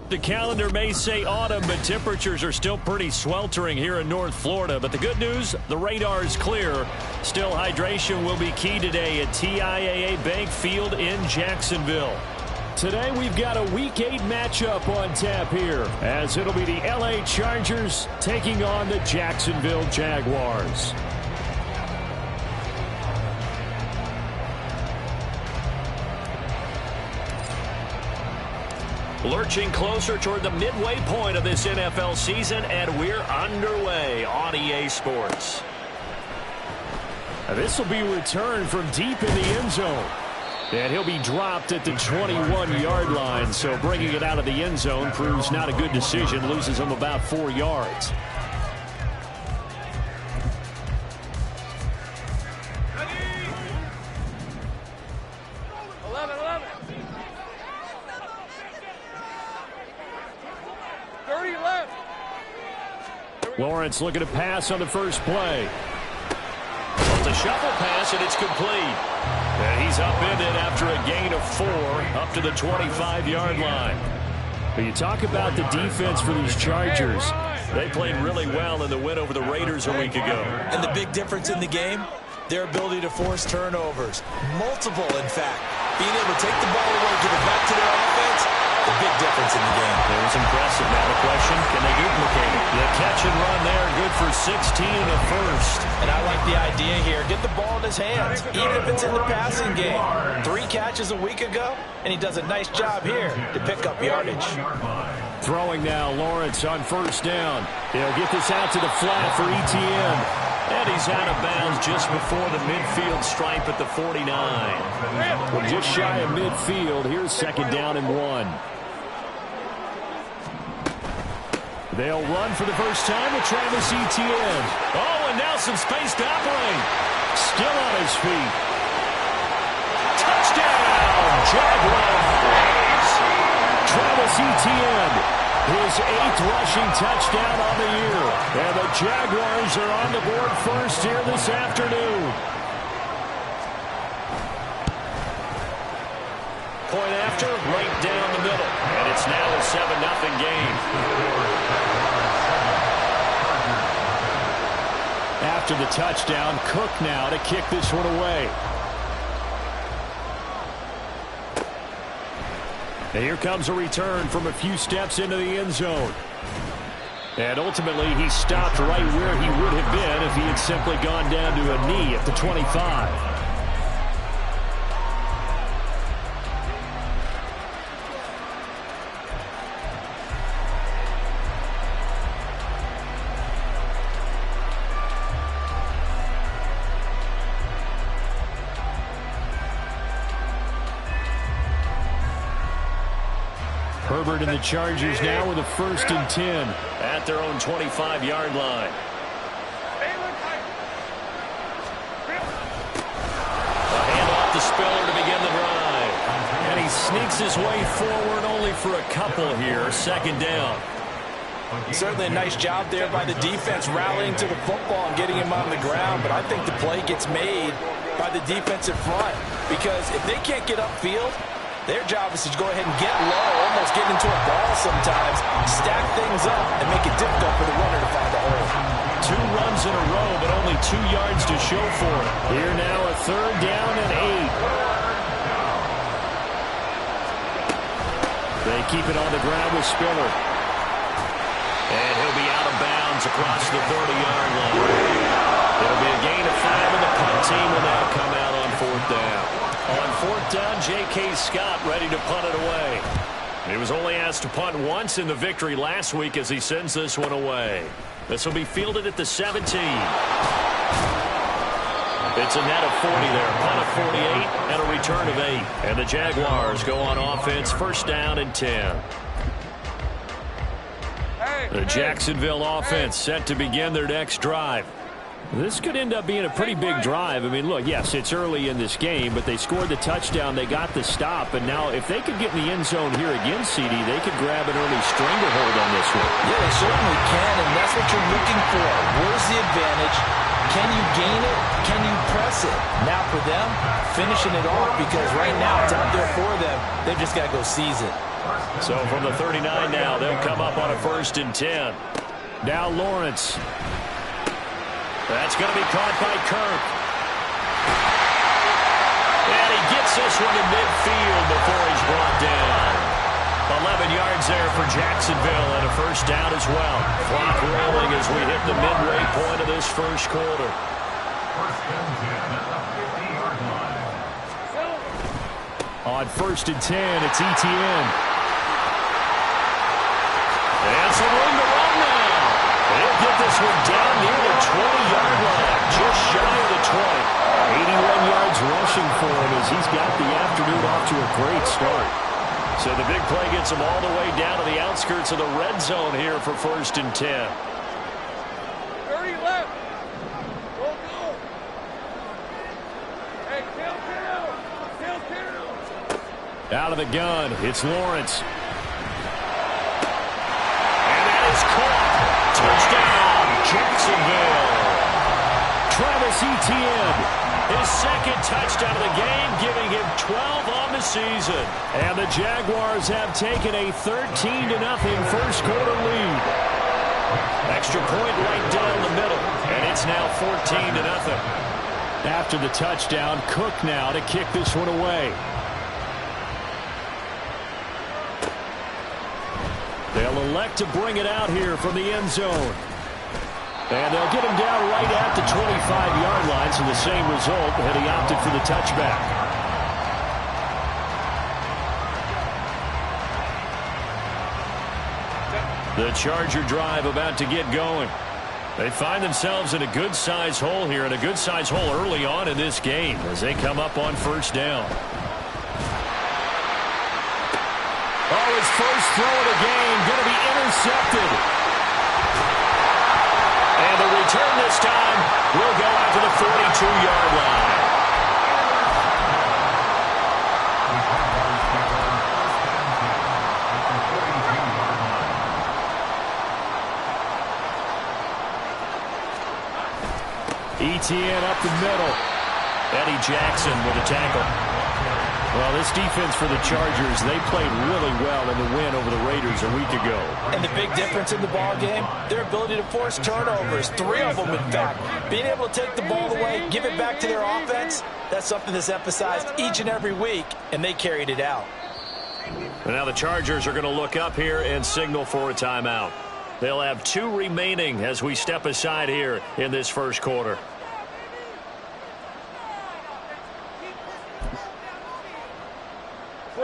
The calendar may say autumn, but temperatures are still pretty sweltering here in North Florida. But the good news, the radar is clear. Still, hydration will be key today at TIAA Bank Field in Jacksonville. Today, we've got a Week 8 matchup on tap here, as it'll be the LA Chargers taking on the Jacksonville Jaguars. Lurching closer toward the midway point of this NFL season, and we're underway on EA Sports. This will be returned from deep in the end zone. And he'll be dropped at the 21-yard line, so bringing it out of the end zone proves not a good decision, loses him about 4 yards. Lawrence looking to pass on the first play. It's a shuffle pass, and it's complete. And he's upended after a gain of 4 up to the 25-yard line. But you talk about the defense for these Chargers. They played really well in the win over the Raiders a week ago. And the big difference in the game, their ability to force turnovers. Multiple, in fact. Being able to take the ball away, give it back to their offense, the big difference in the game. It was impressive. Now the question, can they duplicate it? The catch and run there, good for 16 and a first. And I like the idea here. Get the ball in his hands, even if it's in the passing game. 3 catches a week ago, and he does a nice job here to pick up yardage. Throwing now, Lawrence on first down. They'll get this out to the flat for ETN. And he's out of bounds just before the midfield stripe at the 49. Well, just shy of midfield. Here's second down and 1. They'll run for the first time with Travis Etienne. Oh, and now some space to operate. Still on his feet. Touchdown, Jaguars. Travis Etienne, his 8th rushing touchdown on the year. And the Jaguars are on the board first here this afternoon. Point after, right down the middle. And it's now a 7-0 game. After the touchdown, Cook now to kick this one away. And here comes a return from a few steps into the end zone. And ultimately, he stopped right where he would have been if he had simply gone down to a knee at the 25. Herbert and the Chargers now with a 1st and 10 at their own 25-yard line. A handoff to Spiller to begin the drive. And he sneaks his way forward only for a couple here. Second down. Certainly a nice job there by the defense rallying to the football and getting him on the ground. But I think the play gets made by the defensive front. Because if they can't get upfield, their job is to go ahead and get low, almost get into a ball sometimes, stack things up, and make it difficult for the runner to find a hole. 2 runs in a row, but only 2 yards to show for it. Here now a 3rd down and 8. They keep it on the ground with Spiller. And he'll be out of bounds across the 30-yard line. It'll be a gain of 5, and the punt team will now come out on 4th down. On 4th down, J.K. Scott ready to punt it away. He was only asked to punt once in the victory last week as he sends this one away. This will be fielded at the 17. It's a net of 40 there. Punt of 48 and a return of 8. And the Jaguars go on offense, 1st down and 10. The Jacksonville offense set to begin their next drive. This could end up being a pretty big drive. I mean, look, yes, it's early in this game, but they scored the touchdown. They got the stop. And now if they could get in the end zone here again, CD, they could grab an early stranglehold on this one. Yeah, they certainly can, and that's what you're looking for. Where's the advantage? Can you gain it? Can you press it? Now for them, finishing it off, because right now it's out there for them. They've just got to go seize it. So from the 39 now, they'll come up on a 1st and 10. Now Lawrence. That's going to be caught by Kirk. And he gets this one in midfield before he's brought down. 11 yards there for Jacksonville and a 1st down as well. Clock rolling as we hit the midway point of this 1st quarter. On 1st and 10, it's Etienne. And some room to run now. He'll get this one down near the 20-yard line, just shy of the 20. 81 yards rushing for him as he's got the afternoon off to a great start. So the big play gets him all the way down to the outskirts of the red zone here for 1st and 10. 30 left. Go, go. Hey, kill. Out of the gun, it's Lawrence. And that is caught. Touchdown, Jacksonville. Travis Etienne, his 2nd touchdown of the game, giving him 12 on the season. And the Jaguars have taken a 13-0 1st quarter lead. Extra point right down the middle, and it's now 14-0. After the touchdown, Cook now to kick this one away. They'll elect to bring it out here from the end zone. And they'll get him down right at the 25-yard line, so the same result, and he opted for the touchback. The Charger drive about to get going. They find themselves in a good-sized hole here, and a good-sized hole early on in this game as they come up on 1st down. Oh, his first throw of the game going to be intercepted. And the return this time will go out to the 42-yard line. Etienne up the middle. Eddie Jackson with a tackle. Well, this defense for the Chargers, they played really well in the win over the Raiders a week ago. And the big difference in the ball game, their ability to force turnovers, 3 of them in fact. Being able to take the ball away, give it back to their offense, that's something that's emphasized each and every week, and they carried it out. And now the Chargers are going to look up here and signal for a timeout. They'll have 2 remaining as we step aside here in this 1st quarter.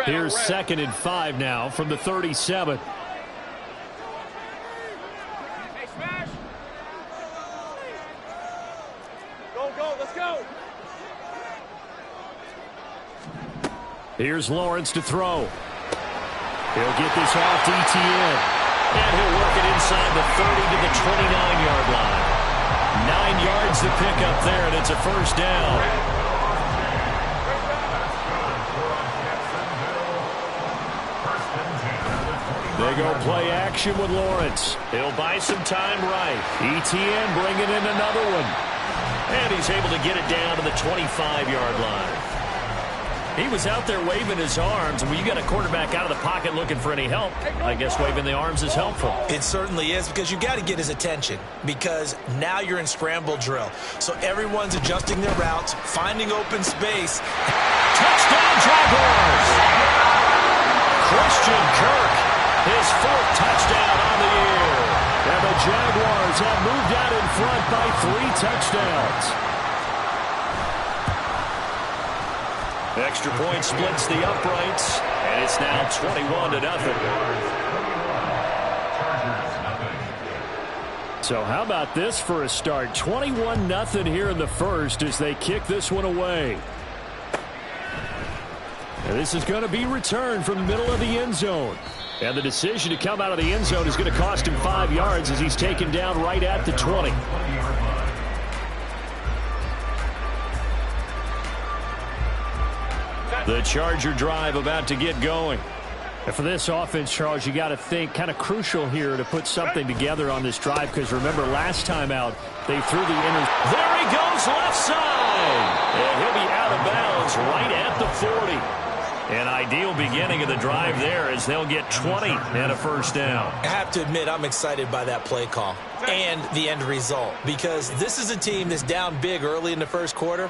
Here's 2nd and 5 now from the 37. Hey, smash. Go, let's go. Here's Lawrence to throw. He'll get this off to Etienne. And he'll work it inside the 30 to the 29-yard line. 9 yards to pick up there, and it's a 1st down. They go play action with Lawrence. He'll buy some time right. Etienne bringing in another one. And he's able to get it down to the 25-yard line. He was out there waving his arms, and when you got a quarterback out of the pocket looking for any help, I guess waving the arms is helpful. It certainly is, because you got to get his attention, because now you're in scramble drill. So everyone's adjusting their routes, finding open space. Touchdown, Jaguars! Christian Kirk, his 4th touchdown on the year. And the Jaguars have moved out in front by 3 touchdowns. Extra point splits the uprights, and it's now 21-0. So how about this for a start? 21-0 here in the 1st as they kick this one away. And this is going to be returned from the middle of the end zone. And the decision to come out of the end zone is going to cost him 5 yards as he's taken down right at the 20. The Charger drive about to get going. And for this offense, Charles, you got to think kind of crucial here to put something together on this drive, because remember last time out they threw the There he goes left side. And he'll be out of bounds right at the 40. An ideal beginning of the drive there as they'll get 20 and a first down. I have to admit, I'm excited by that play call and the end result, because this is a team that's down big early in the first quarter,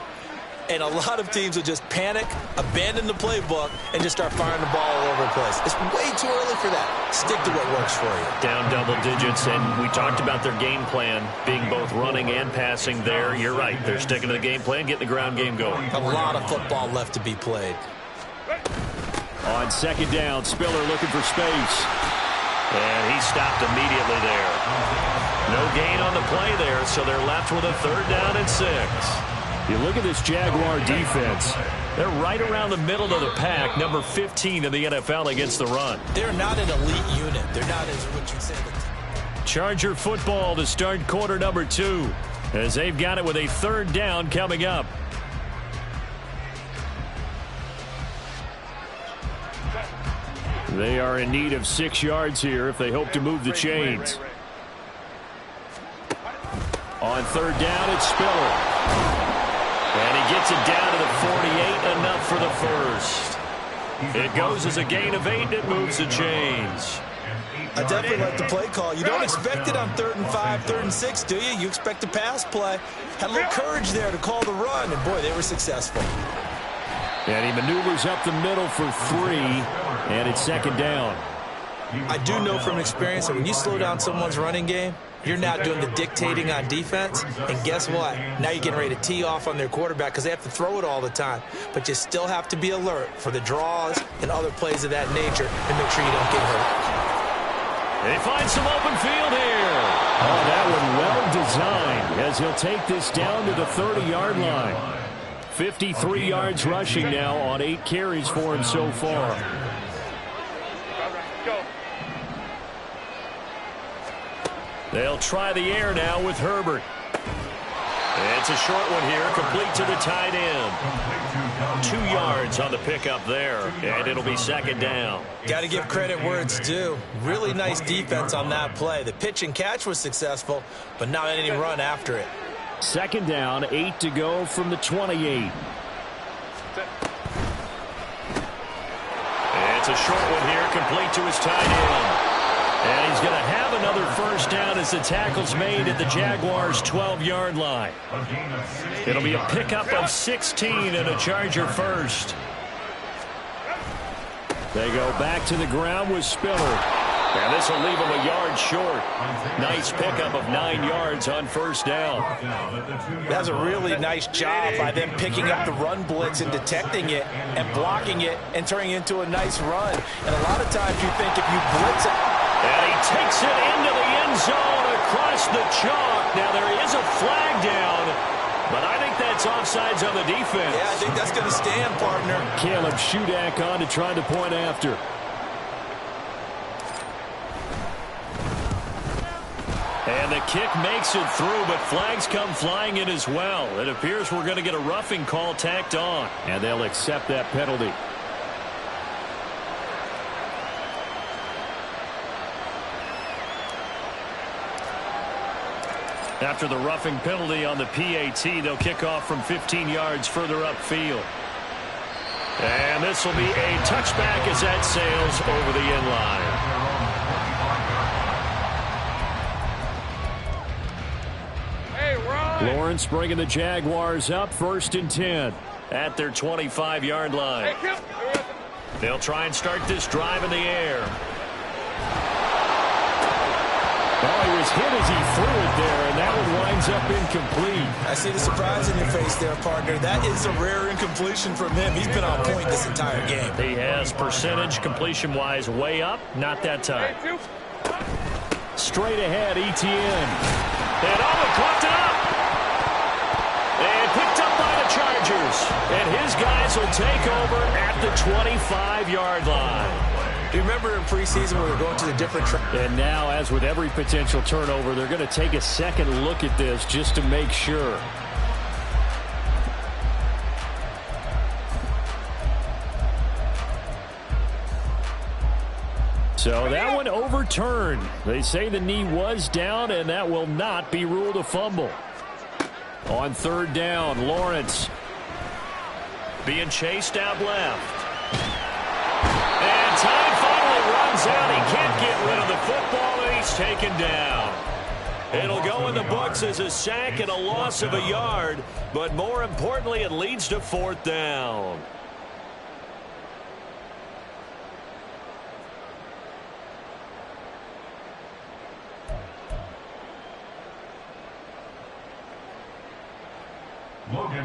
and a lot of teams will just panic, abandon the playbook, and just start firing the ball all over the place. It's way too early for that. Stick to what works for you. Down double digits, and we talked about their game plan being both running and passing there. You're right. They're sticking to the game plan, getting the ground game going. A lot of football left to be played. On second down, Spiller looking for space. And he stopped immediately there. No gain on the play there, so they're left with a 3rd down and 6. You look at this Jaguar defense. They're right around the middle of the pack, number 15 in the NFL against the run. They're not an elite unit. They're not as what you'd say. Charger football to start quarter number 2, as they've got it with a 3rd down coming up. They are in need of 6 yards here if they hope to move the chains. On 3rd down, it's Spiller. And he gets it down to the 48, enough for the first. It goes as a gain of 8, and it moves the chains. I definitely like the play call. You don't expect it on 3rd and 5, 3rd and 6, do you? You expect a pass play. Had a little courage there to call the run, and boy, they were successful. And he maneuvers up the middle for 3, and it's 2nd down. I do know from experience that when you slow down someone's running game, you're not doing the dictating on defense. And guess what? Now you're getting ready to tee off on their quarterback because they have to throw it all the time. But you still have to be alert for the draws and other plays of that nature and make sure you don't get hurt. They find some open field here. Oh, that one well designed, as he'll take this down to the 30-yard line. 53 yards rushing now on 8 carries for him so far. They'll try the air now with Herbert. It's a short one here, complete to the tight end. 2 yards on the pickup there, and it'll be 2nd down. Got to give credit where it's due. Really nice defense on that play. The pitch and catch was successful, but not any run after it. 2nd down, 8 to go from the 28. It's a short one here, complete to his tight end. And he's going to have another first down as the tackle's made at the Jaguars' 12-yard line. It'll be a pickup of 16 and a Charger first. They go back to the ground with Spiller. And this will leave him a yard short. Nice pickup of 9 yards on first down. That's a really nice job by them picking up the run blitz and detecting it and blocking it and turning it into a nice run. And a lot of times you think if you blitz it. And he takes it into the end zone across the chalk. Now there is a flag down, but I think that's offsides on the defense. Yeah, I think that's going to stand, partner. Caleb Shudak on to try the point after. And the kick makes it through, but flags come flying in as well. It appears we're going to get a roughing call tacked on. And they'll accept that penalty. After the roughing penalty on the PAT, they'll kick off from 15 yards further upfield. And this will be a touchback as that sails over the end line. Lawrence bringing the Jaguars up, 1st and 10. At their 25-yard line. They'll try and start this drive in the air. Oh, he was hit as he threw it there, and that one winds up incomplete. I see the surprise in your face there, partner. That is a rare incompletion from him. He's been on point this entire game. He has percentage completion-wise way up. Not that time. Straight ahead, Etienne. And he caught it up. And picked up by the Chargers. And his guys will take over at the 25-yard line. Do you remember in preseason we were going to the different and now, as with every potential turnover, they're going to take a second look at this just to make sure. So that one overturned. They say the knee was down, and that will not be ruled a fumble. On third down, Lawrence being chased out left. And time finally runs out. He can't get rid of the football, and he's taken down. It'll go in the books as a sack and a loss of a yard, but more importantly, it leads to fourth down.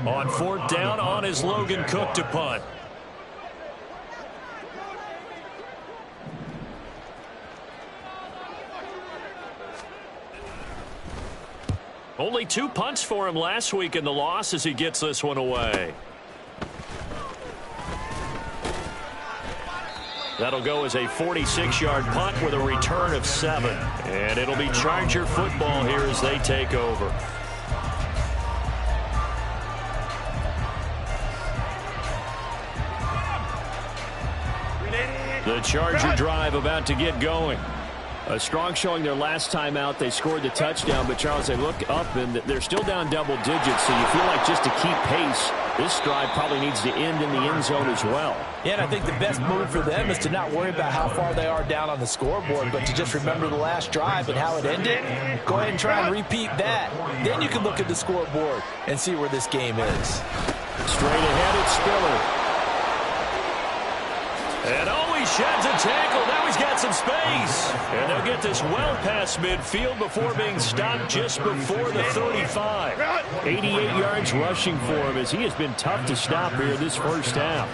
On fourth down, on is Logan Cook to punt. Only 2 punts for him last week in the loss as he gets this one away. That'll go as a 46-yard punt with a return of 7. And it'll be Charger football here as they take over. The Charger drive about to get going. A strong showing their last time out. They scored the touchdown, but Charles, they look up and they're still down double digits, so you feel like just to keep pace, this drive probably needs to end in the end zone as well. Yeah, and I think the best move for them is to not worry about how far they are down on the scoreboard, but to just remember the last drive and how it ended. Go ahead and try and repeat that. Then you can look at the scoreboard and see where this game is. Straight ahead, it's Spiller. And always sheds a tackle. Now he's got some space. And they'll get this well past midfield before being stopped just before the 35. 88 yards rushing for him as he has been tough to stop here this first half.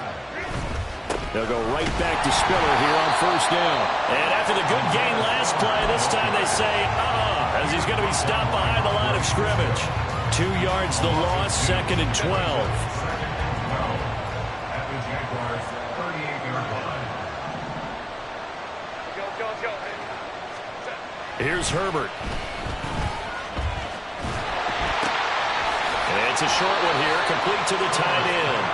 They'll go right back to Spiller here on first down. And after the good gain last play, this time they say, as he's going to be stopped behind the line of scrimmage. 2 yards the loss, 2nd and 12. Here's Herbert. And it's a short one here, complete to the tight end.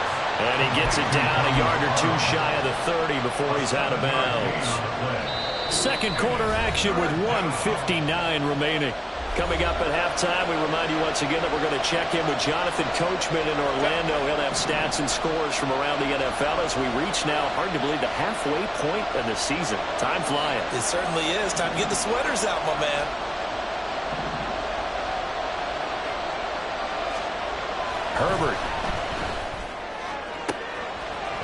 And he gets it down a yard or 2 shy of the 30 before he's out of bounds. Second quarter action with 1:59 remaining. Coming up at halftime, we remind you once again that we're going to check in with Jonathan Coachman in Orlando. He'll have stats and scores from around the NFL as we reach now, hard to believe, the halfway point of the season. Time flying. It certainly is. Time to get the sweaters out, my man. Herbert.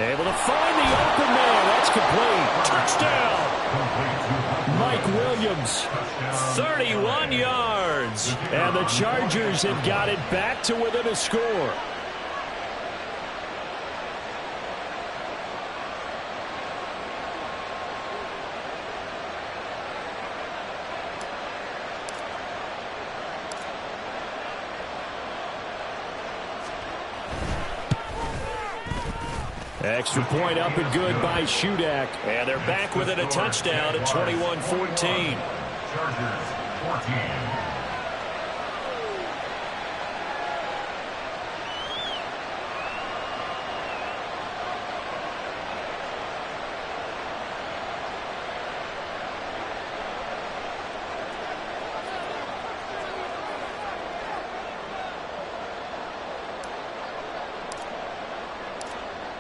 Able to find the open man. That's complete. Touchdown. Mike Williams. 31 yards. And the Chargers have got it back to within a score. Extra point up and good by Shudak. And they're back within a touchdown at 21-14. Chargers 14.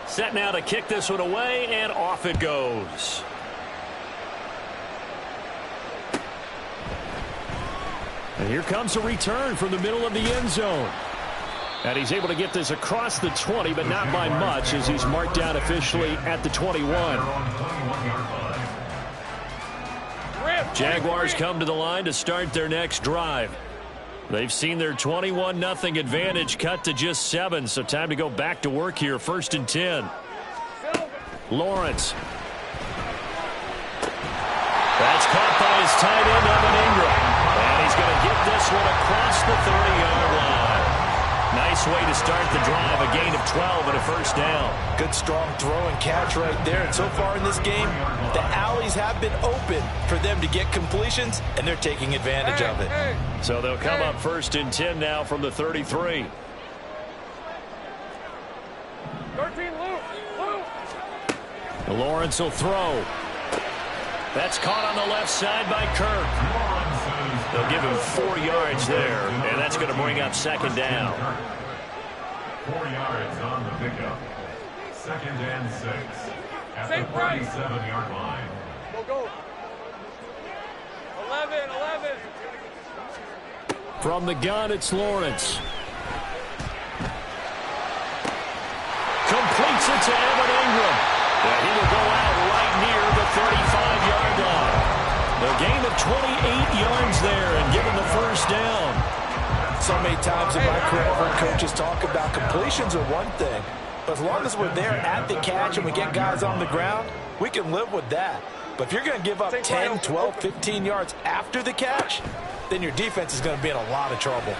Set now to kick this one away, and off it goes. And here comes a return from the middle of the end zone. And he's able to get this across the 20, but not by much as he's marked down officially at the 21. Jaguars come to the line to start their next drive. They've seen their 21-0 advantage cut to just 7, so time to go back to work here. 1st and 10. Lawrence. That's caught by his tight end, Evan Ingram. And he's going to get this one across the 30-yard line. Nice way to start the drive, a gain of 12 and a first down. Good, strong throw and catch right there. And so far in this game, the alleys have been open for them to get completions, and they're taking advantage of it. So they'll come up 1st and 10 now from the 33. 13, Luke. Lawrence will throw. That's caught on the left side by Kirk. They'll give him 4 yards there, and that's going to bring up second down. 4 yards on the pickup. 2nd and 6 at the 37-yard line. Go. 11. From the gun, it's Lawrence. Completes it to Evan Ingram. And he will go out right near the 35-yard line. A gain of 28 yards there and given the first down. So many times in my career, I've heard coaches talk about completions are one thing. But as long as we're there at the catch and we get guys on the ground, we can live with that. But if you're going to give up 10, 12, 15 yards after the catch, then your defense is going to be in a lot of trouble. And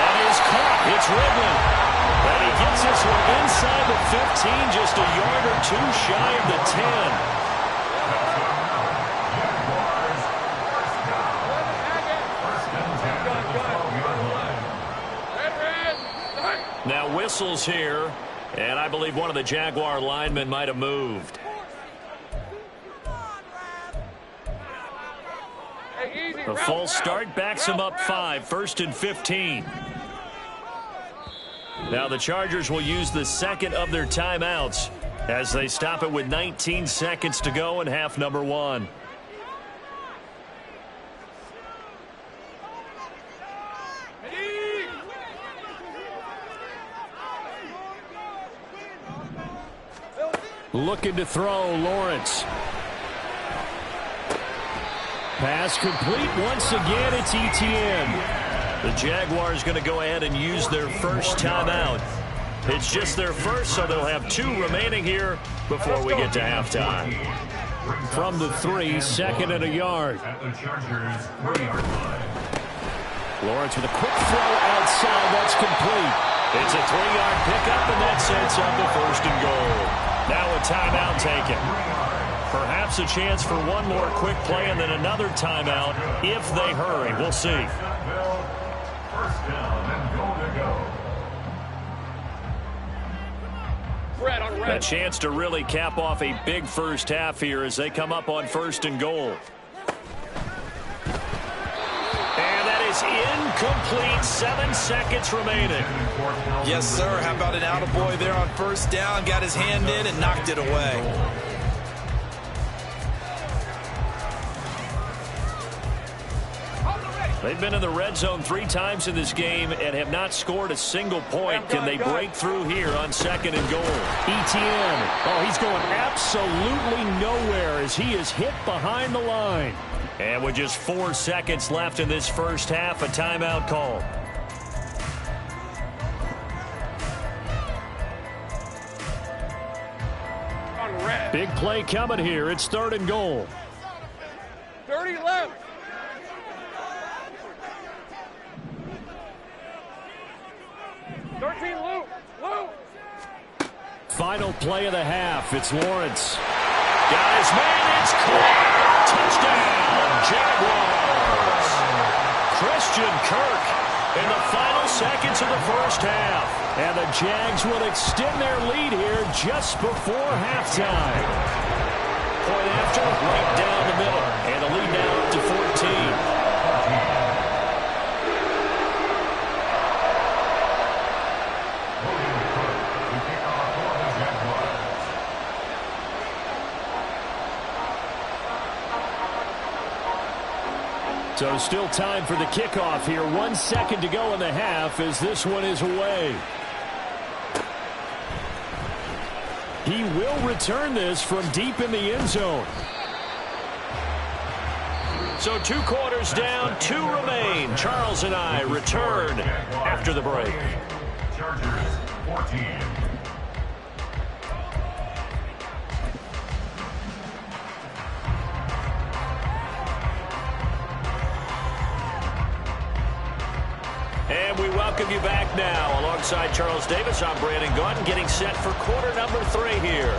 that is caught. It's Ridley. And he gets this one inside the 15, just a yard or two shy of the 10. Now whistles here, and I believe one of the Jaguar linemen might have moved. A false start backs him up 5, 1st and 15. Now the Chargers will use the second of their timeouts as they stop it with 19 seconds to go in half number 1. Looking to throw, Lawrence. Pass complete once again, it's Etienne. The Jaguars going to go ahead and use their first timeout. It's just their first, so they'll have 2 remaining here before we get to halftime. From the 3, 2nd and a yard. At the Chargers 3-yard line. Lawrence with a quick throw outside, that's complete. It's a 3-yard pickup, and that sets up the 1st and goal. Now a timeout taken. Perhaps a chance for one more quick play and then another timeout if they hurry. We'll see. First down and goal to go. Red on red. A chance to really cap off a big first half here as they come up on 1st and goal. And that is incomplete. 7 seconds remaining. Yes, sir. How about an attaboy there on 1st down? Got his hand in and knocked it away. They've been in the red zone 3 times in this game and have not scored a single point. Can they break through here on 2nd and goal? Etienne. Oh, he's going absolutely nowhere as he is hit behind the line. And with just 4 seconds left in this first half, a timeout call. On red. Big play coming here. It's 3rd and goal. 30 left. Final play of the half. It's Lawrence. Got his man. It's caught. Touchdown, Jaguars. Christian Kirk in the final seconds of the first half. And the Jags will extend their lead here just before halftime. Point after, right down the middle. And the lead now up to 14. So still time for the kickoff here. 1 second to go in the half as this one is away. He will return this from deep in the end zone. So 2 quarters down, 2 remain. Charles and I return after the break. Chargers 14. And we welcome you back now. Alongside Charles Davis, I'm Brandon Gaudin, getting set for quarter number 3 here.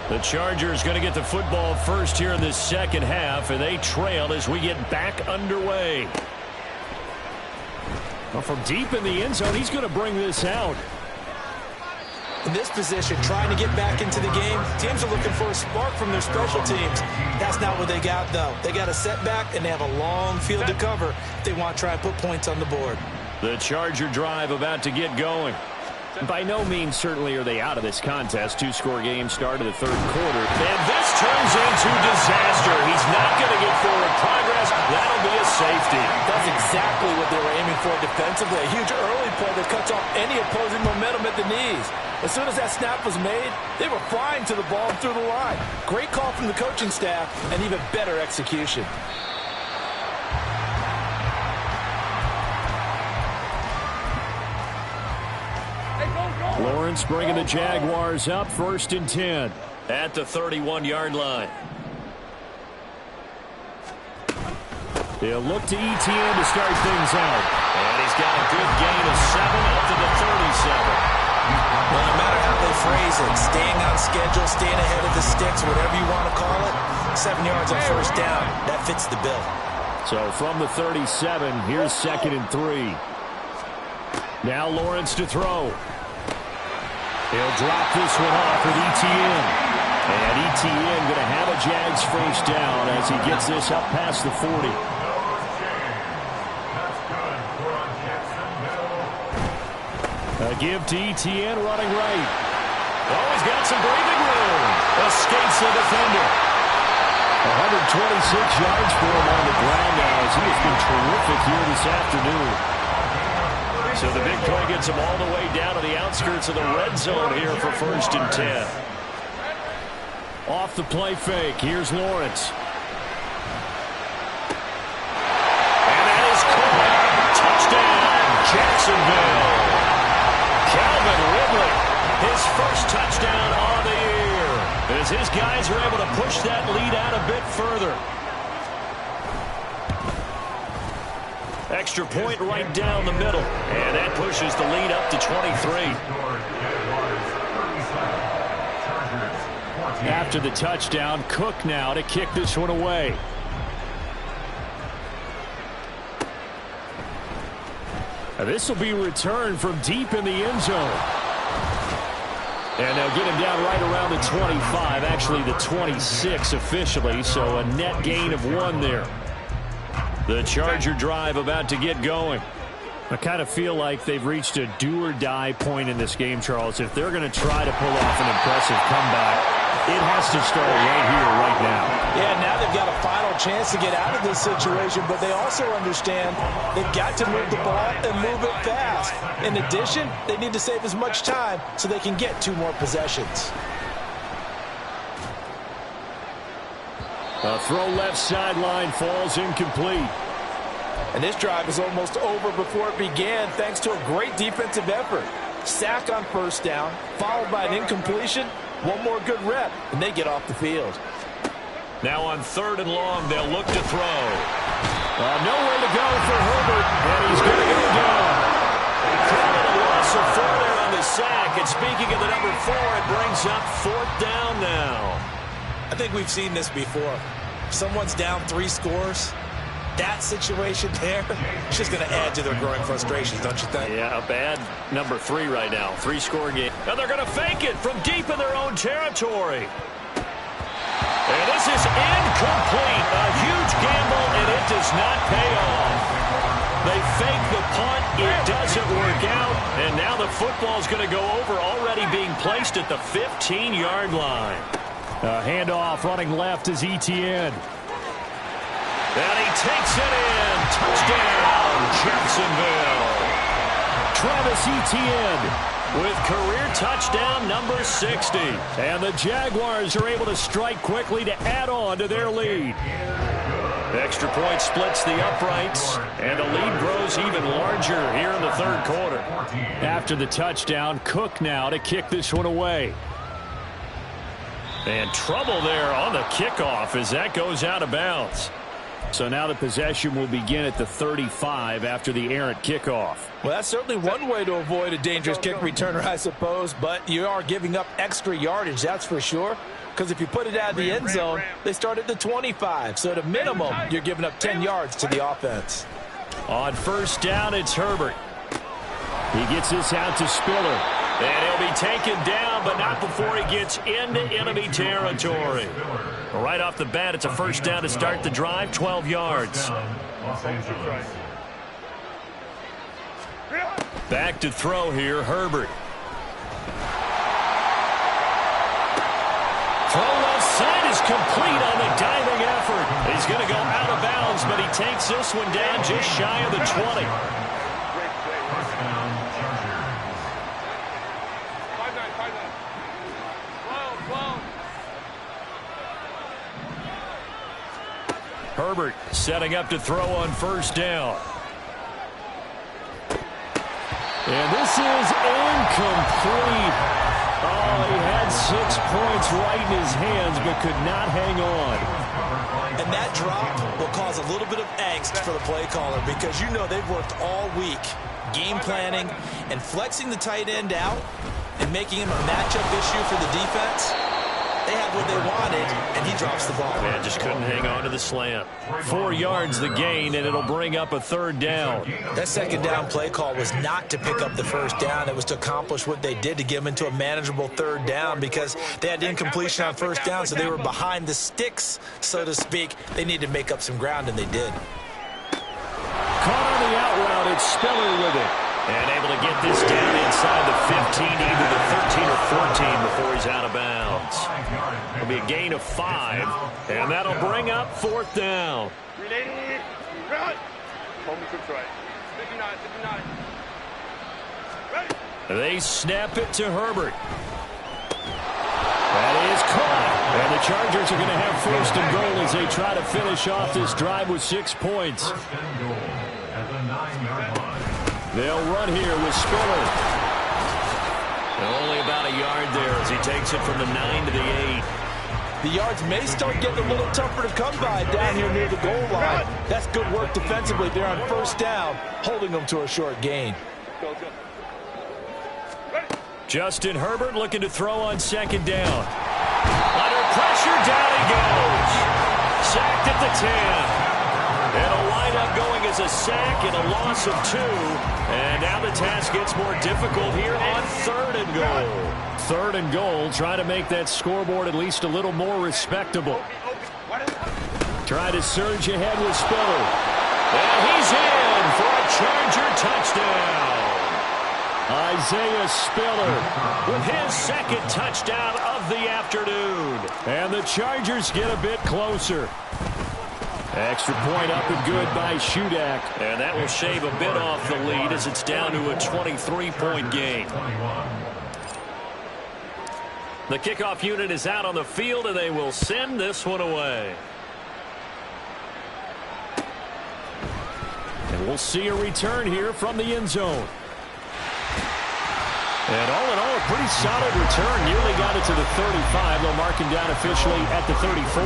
The Chargers going to get the football first here in this second half, and they trail as we get back underway. Well, from deep in the end zone, he's going to bring this out. In this position, trying to get back into the game, teams are looking for a spark from their special teams. That's not what they got, though. They got a setback, and they have a long field to cover if they want to try and put points on the board. The Charger drive about to get going. By no means certainly are they out of this contest. Two-score game start of the third quarter. And this turns into disaster. He's not going to get forward progress. That'll be a safety. That's exactly what they were aiming for defensively. A huge early play that cuts off any opposing momentum at the knees. As soon as that snap was made, they were flying to the ball and through the line. Great call from the coaching staff and even better execution. Lawrence bringing the Jaguars up 1st and 10 at the 31-yard line. They'll look to ETN to start things out. And he's got a good gain of 7 up to the 37. Well, no matter how they phrase it, staying on schedule, staying ahead of the sticks, whatever you want to call it, 7 yards on first down, that fits the bill. So from the 37, here's 2nd and 3. Now Lawrence to throw. He'll drop this one off with ETN. And ETN going to have a Jags first down as he gets this up past the 40. A give to ETN running right. Oh, he's got some breathing room. Escapes the defender. 126 yards for him on the ground now as he has been terrific here this afternoon. So the big play gets him all the way down to the outskirts of the red zone here for 1st and 10. Off the play fake, here's Lawrence. And that is caught. Touchdown, Jacksonville. Calvin Ridley, his first touchdown on the year, as his guys are able to push that lead out a bit further. Extra point right down the middle, and that pushes the lead up to 23. After the touchdown, Cook now to kick this one away. This will be returned from deep in the end zone. And they'll get him down right around the 25, actually the 26 officially, so a net gain of 1 there. The Charger drive about to get going. I kind of feel like they've reached a do-or-die point in this game, Charles. If they're going to try to pull off an impressive comeback, it has to start right here, right now. Yeah, now they've got a final chance to get out of this situation, but they also understand they've got to move the ball and move it fast. In addition, they need to save as much time so they can get 2 more possessions. A throw left sideline falls incomplete. And this drive is almost over before it began thanks to a great defensive effort. Sack on first down, followed by an incompletion. 1 more good rep, and they get off the field. Now on 3rd and long, they'll look to throw. Nowhere to go for Herbert, and he's going to go down. Calling a loss of 4 there on the sack. And speaking of the number 4, it brings up 4th down now. I think we've seen this before. If someone's down 3 scores, that situation there, it's just going to add to their growing frustrations, don't you think? Yeah, a bad number 3 right now. 3-score game. And they're going to fake it from deep in their own territory. And this is incomplete. A huge gamble, and it does not pay off. They fake the punt. It doesn't work out. And now the football's going to go over, already being placed at the 15-yard line. A handoff running left is ETN. And he takes it in. Touchdown, Jacksonville. Travis Etienne with career touchdown number 60. And the Jaguars are able to strike quickly to add on to their lead. Extra point splits the uprights, and the lead grows even larger here in the third quarter. After the touchdown, Cook now to kick this one away. And trouble there on the kickoff as that goes out of bounds. So now the possession will begin at the 35 after the errant kickoff. Well, that's certainly one way to avoid a dangerous kick returner, I suppose, but you are giving up extra yardage, that's for sure. Because if you put it out of the end zone, they start at the 25. So at a minimum, you're giving up 10 yards to the offense. On first down, it's Herbert. He gets this out to Spiller. And he'll be taken down, but not before he gets into enemy territory. Right off the bat, it's a first down to start the drive, 12 yards. Back to throw here, Herbert. Throw left side is complete on the diving effort. He's going to go out of bounds, but he takes this one down just shy of the 20. Herbert setting up to throw on first down. And this is incomplete. Oh, he had 6 points right in his hands, but could not hang on. And that drop will cause a little bit of angst for the play caller because you know they've worked all week game planning and flexing the tight end out and making him a matchup issue for the defense. They have what they wanted, and he drops the ball. Man, just couldn't hang on to the slant. 4 yards the gain, and it'll bring up a third down. That second down play call was not to pick up the first down. It was to accomplish what they did, to get them into a manageable third down because they had incompletion on first down, so they were behind the sticks, so to speak. They needed to make up some ground, and they did. Caught on the out route, it's Spiller with it. And able to get this down inside the 15, either the 13 or 14 before he's out of bounds. It'll be a gain of 5, and that'll bring up fourth down. They snap it to Herbert. That is caught. And the Chargers are going to have first and goal as they try to finish off this drive with 6 points. They'll run here with Spiller. Only about a yard there as he takes it from the 9 to the 8. The yards may start getting a little tougher to come by down here near the goal line. That's good work defensively there on first down, holding them to a short gain. Justin Herbert looking to throw on second down. Under pressure, down he goes. Sacked at the 10. It'll wind up going as a sack and a loss of 2. And now the task gets more difficult here on third and goal. Third and goal, trying to make that scoreboard at least a little more respectable. Try to surge ahead with Spiller. And he's in for a Charger touchdown. Isaiah Spiller with his second touchdown of the afternoon. And the Chargers get a bit closer. Extra point up and good by Shudak. And that will shave a bit off the lead as it's down to a 23-point game. The kickoff unit is out on the field, and they will send this one away. And we'll see a return here from the end zone. And all in all, a pretty solid return. Nearly got it to the 35. They'll mark him down officially at the 34.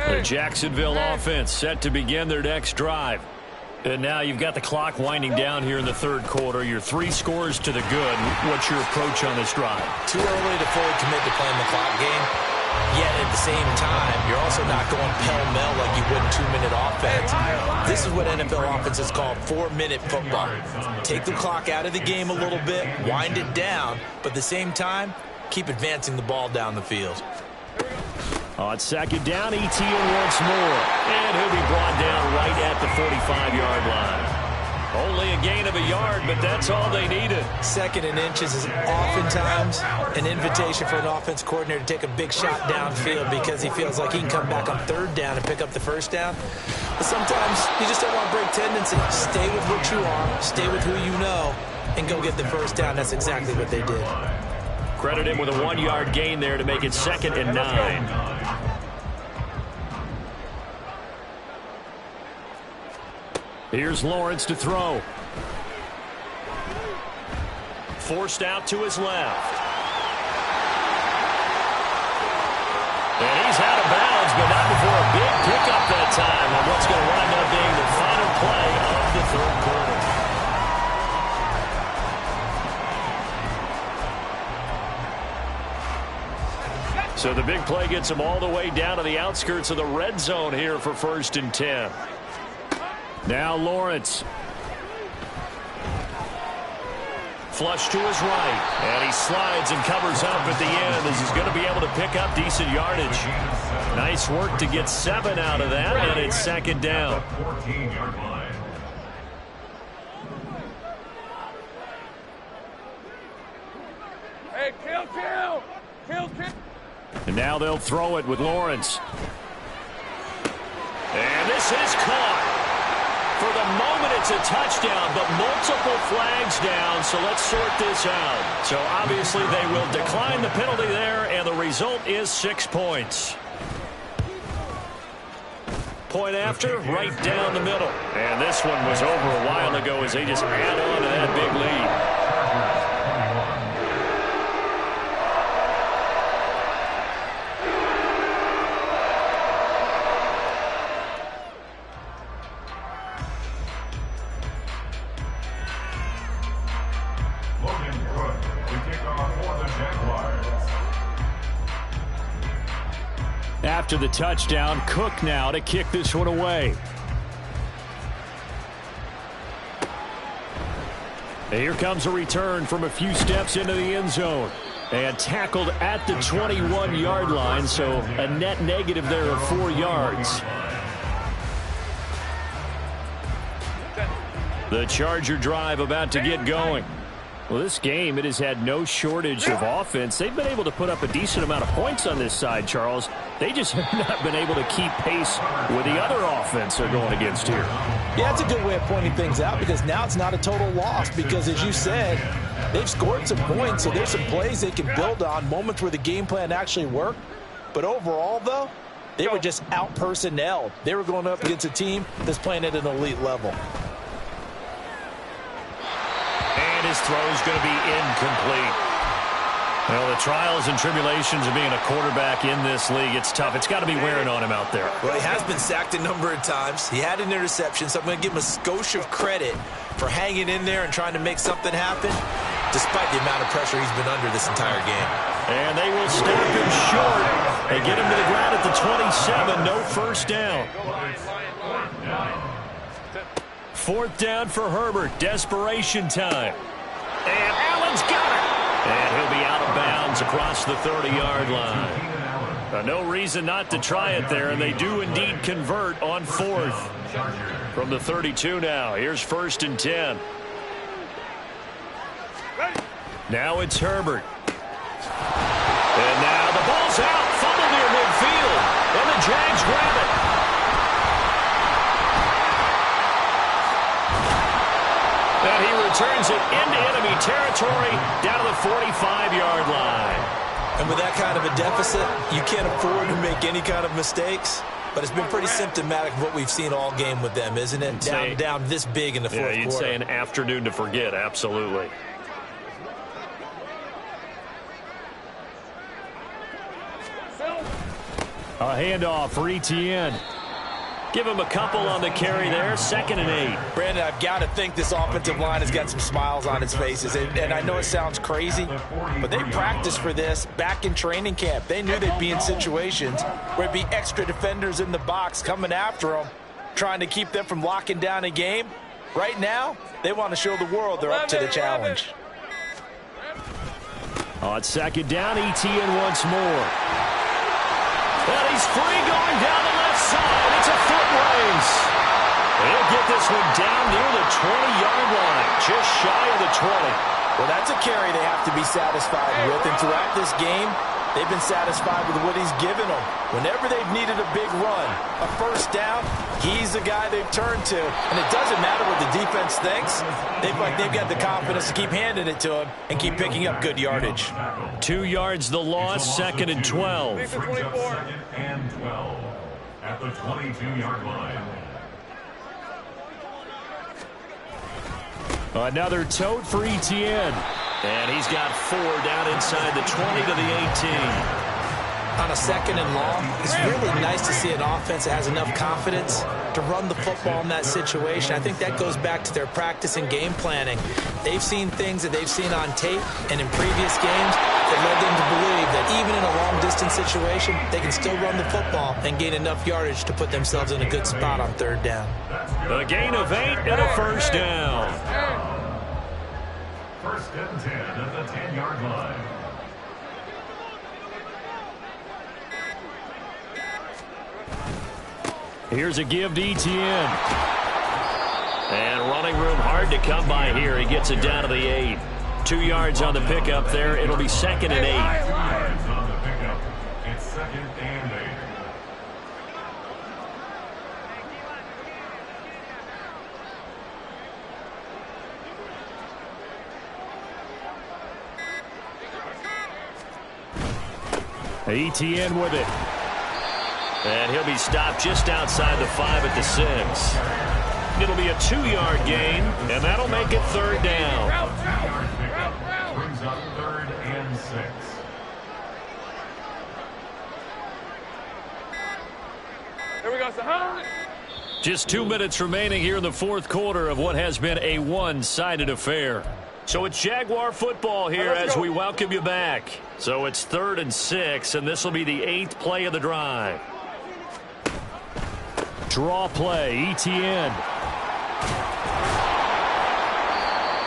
The Jacksonville offense set to begin their next drive. And now you've got the clock winding down here in the third quarter. Your 3 scores to the good. What's your approach on this drive? Too early to fully commit to playing the clock game. Yet at the same time, you're also not going pell-mell like you would in 2-minute offense. This is what NFL offenses call 4-minute football. Take the clock out of the game a little bit, wind it down, but at the same time, keep advancing the ball down the field. On second down, Etienne once more. And he'll be brought down right at the 45-yard line. Only a gain of a yard, but that's all they needed. Second and inches is oftentimes an invitation for an offense coordinator to take a big shot downfield because he feels like he can come back on third down and pick up the first down. But sometimes you just don't want to break tendency. Stay with what you are, stay with who you know, and go get the first down. That's exactly what they did. Credit him with a 1-yard gain there to make it 2nd and 9. Here's Lawrence to throw. Forced out to his left. And he's out of bounds, but not before a big pickup that time on what's going to wind up being the final play of the third quarter. So the big play gets him all the way down to the outskirts of the red zone here for 1st and 10. Now Lawrence. Flush to his right. And he slides and covers up at the end as he's going to be able to pick up decent yardage. Nice work to get 7 out of that, and it's second down. 14-yard line. Hey, kill. And now they'll throw it with Lawrence. And this is caught. For the moment, it's a touchdown, but multiple flags down, so let's sort this out. So obviously they will decline the penalty there, and the result is 6 points. Point after, right down the middle. And this one was over a while ago as they just add on to that big lead. After the touchdown, Cook now to kick this one away. And here comes a return from a few steps into the end zone. And tackled at the 21-yard line, so a net negative there of 4 yards. The Charger drive about to get going. Well, this game, it has had no shortage of offense. They've been able to put up a decent amount of points on this side, Charles. They just have not been able to keep pace with the other offense they're going against here. Yeah, it's a good way of pointing things out because now it's not a total loss because, as you said, they've scored some points, so there's some plays they can build on, moments where the game plan actually worked. But overall, though, they were just out-personnelled. They were going up against a team that's playing at an elite level. And his throw is going to be incomplete. Well, the trials and tribulations of being a quarterback in this league, it's tough. It's got to be wearing on him out there. Well, he has been sacked a number of times. He had an interception, so I'm going to give him a skosh of credit for hanging in there and trying to make something happen, despite the amount of pressure he's been under this entire game. And they will stop him short. They get him to the ground at the 27. No first down. 4th down for Herbert. Desperation time. And Allen's got it. And he'll be out of bounds across the 30-yard line. No reason not to try it there, and they do indeed convert on 4th. From the 32 now. Here's 1st and 10. Now it's Herbert. And now the ball's out. Fumble near midfield. And the Jags grab it. And he returns it into enemy territory down to the 45-yard line. And with that kind of a deficit, you can't afford to make any kind of mistakes. But it's been pretty symptomatic of what we've seen all game with them, isn't it? Down this big in the fourth quarter. Yeah, you'd say an afternoon to forget, absolutely. A handoff for Etienne. Give him a couple on the carry there. 2nd and 8. Brandon, I've got to think this offensive line has got some smiles on its faces. And I know it sounds crazy, but they practiced for this back in training camp. They knew they'd be in situations where it'd be extra defenders in the box coming after them, trying to keep them from locking down a game. Right now, they want to show the world they're up to the challenge. On 2nd down, Etienne once more. And he's free going down the left side. It's a foot race. He'll get this one down near the 20-yard line, just shy of the 20. Well, that's a carry they have to be satisfied with. And throughout this game, they've been satisfied with what he's given them. Whenever they've needed a big run, a first down, he's the guy they've turned to. And it doesn't matter what the defense thinks. They've got the confidence to keep handing it to him and keep picking up good yardage. 2 yards the loss, 2nd and 12. 2nd and 12 at the 22-yard line. Another tote for Etienne. And he's got 4 down inside the 20 to the 18. On a 2nd and long, it's really nice to see an offense that has enough confidence to run the football in that situation. I think that goes back to their practice and game planning. They've seen things that they've seen on tape and in previous games that led them to believe that even in a long-distance situation, they can still run the football and gain enough yardage to put themselves in a good spot on third down. A gain of 8 and a first down. First and 10 at the 10-yard line. Here's a give to Etienne. And running room hard to come by here. He gets it down to the 8. 2 yards on the pickup there. It'll be 2nd and 8. 2 yards on the pickup. It's 2nd and 8. Etienne with it. And he'll be stopped just outside the 5 at the 6. It'll be a 2-yard gain, and that'll make it third down. 2-yard pickup brings up 3rd and 6. Here we go, son. Just 2 minutes remaining here in the fourth quarter of what has been a one-sided affair. So it's Jaguar football here as we welcome you back. So it's 3rd and 6, and this will be the 8th play of the drive. Draw play, Etienne.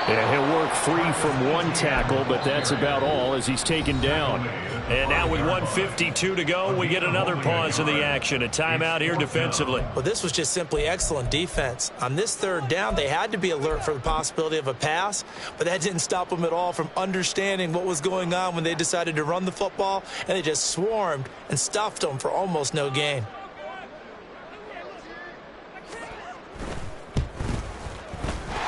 And he'll work free from 1 tackle, but that's about all as he's taken down. And now with 1:52 to go, we get another pause in the action. A timeout here defensively. Well, this was just simply excellent defense. On this third down, they had to be alert for the possibility of a pass, but that didn't stop them at all from understanding what was going on when they decided to run the football, and they just swarmed and stuffed them for almost no gain.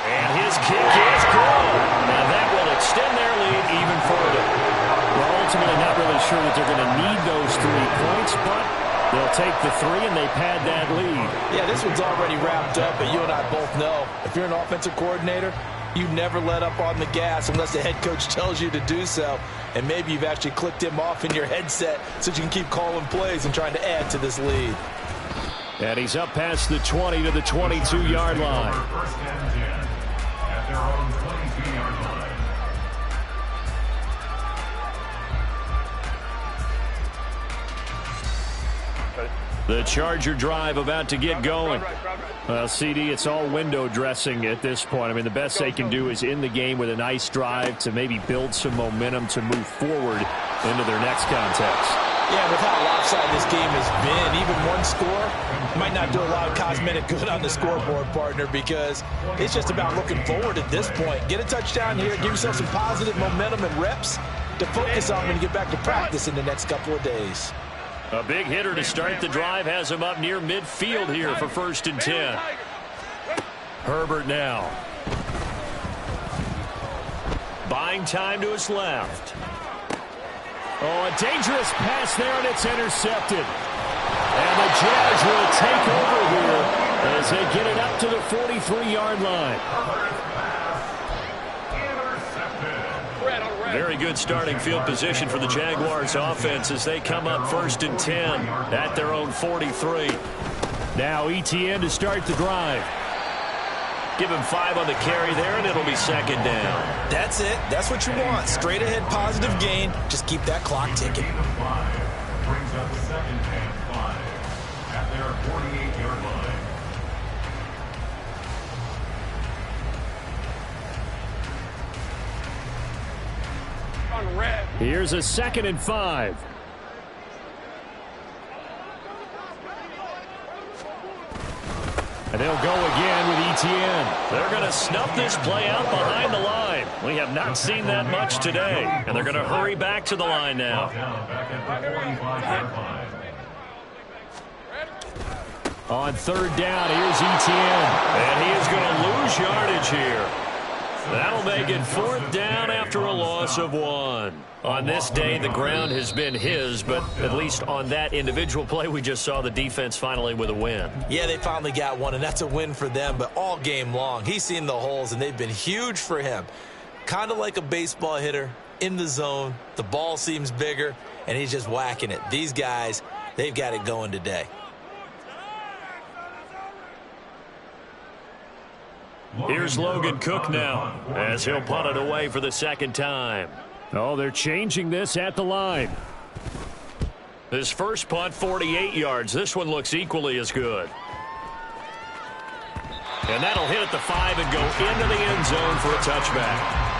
And his kick is good. Now that will extend their lead even further. Well, ultimately not really sure that they're going to need those 3 points, but they'll take the 3 and they pad that lead. Yeah, this one's already wrapped up, but you and I both know if you're an offensive coordinator, you never let up on the gas unless the head coach tells you to do so. And maybe you've actually clicked him off in your headset so you can keep calling plays and trying to add to this lead. And he's up past the 20 to the 22-yard line. First and 10 at their own 22-yard line. The Charger drive about to get going. Well, CD, it's all window dressing at this point. I mean, the best they can do is in the game with a nice drive to maybe build some momentum to move forward into their next contest. Yeah, with how lopsided this game has been, even one score might not do a lot of cosmetic good on the scoreboard, partner, because it's just about looking forward at this point. Get a touchdown here, give yourself some positive momentum and reps to focus on when you get back to practice in the next couple of days. A big hitter to start the drive has him up near midfield here for 1st and 10. Herbert now. Buying time to his left. Oh, a dangerous pass there, and it's intercepted. And the Jags will take over here as they get it up to the 43-yard line. Very good starting field position for the Jaguars offense as they come up 1st and 10 at their own 43. Now Etienne to start the drive. Give him 5 on the carry there, and it'll be 2nd down. That's it. That's what you want. Straight ahead positive gain. Just keep that clock ticking. Brings up 2nd and 5 at their 48-yard line. Here's a 2nd and 5. And they'll go again with Etienne. They're going to snuff this play out behind the line. We have not seen that much today. And they're going to hurry back to the line now. Back at the 45-yard line. On 3rd down, here's Etienne. And he is going to lose yardage here. That'll make it 4th down after a loss of 1. On this day, the ground has been his, but at least on that individual play, we just saw the defense finally with a win. Yeah, they finally got one, and that's a win for them, but all game long, he's seen the holes, and they've been huge for him. Kind of like a baseball hitter in the zone. The ball seems bigger, and he's just whacking it. These guys, they've got it going today. Here's Logan Cook now as he'll punt it away for the second time. Oh, they're changing this at the line. His first punt, 48 yards. This one looks equally as good. And that'll hit at the 5 and go into the end zone for a touchback.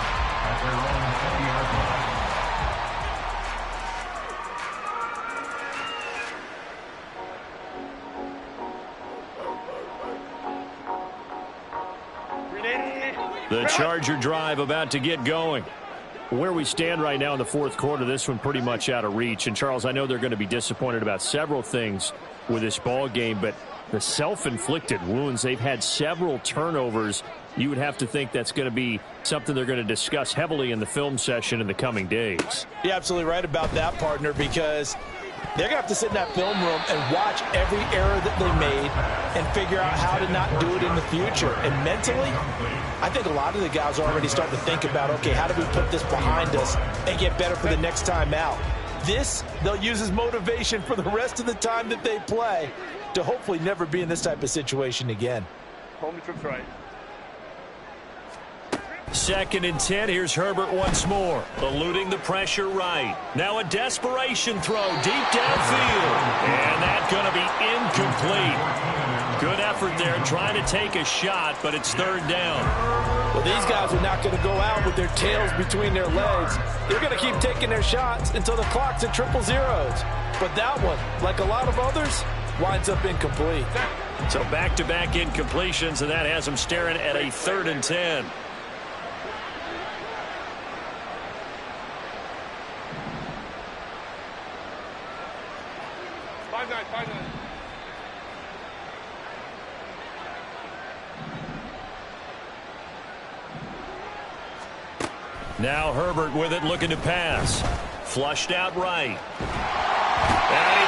The Charger drive about to get going. Where we stand right now in the fourth quarter, this one pretty much out of reach. And, Charles, I know they're going to be disappointed about several things with this ball game, but the self-inflicted wounds, they've had several turnovers. You would have to think that's going to be something they're going to discuss heavily in the film session in the coming days. You're absolutely right about that, partner, because they're going to have to sit in that film room and watch every error that they made and figure out how to not do it in the future. And mentally, I think a lot of the guys are already starting to think about, okay, how do we put this behind us and get better for the next time out? This, they'll use as motivation for the rest of the time that they play to hopefully never be in this type of situation again. Home trips right. 2nd and 10. Here's Herbert once more, eluding the pressure right. Now a desperation throw deep downfield. And that's going to be incomplete. Good effort there trying to take a shot, but it's 3rd down. Well, these guys are not going to go out with their tails between their legs. They're going to keep taking their shots until the clock's at 000. But that one, like a lot of others, winds up incomplete. So back-to-back incompletions, and that has them staring at a 3rd and 10. Now Herbert with it, looking to pass. Flushed out right. And he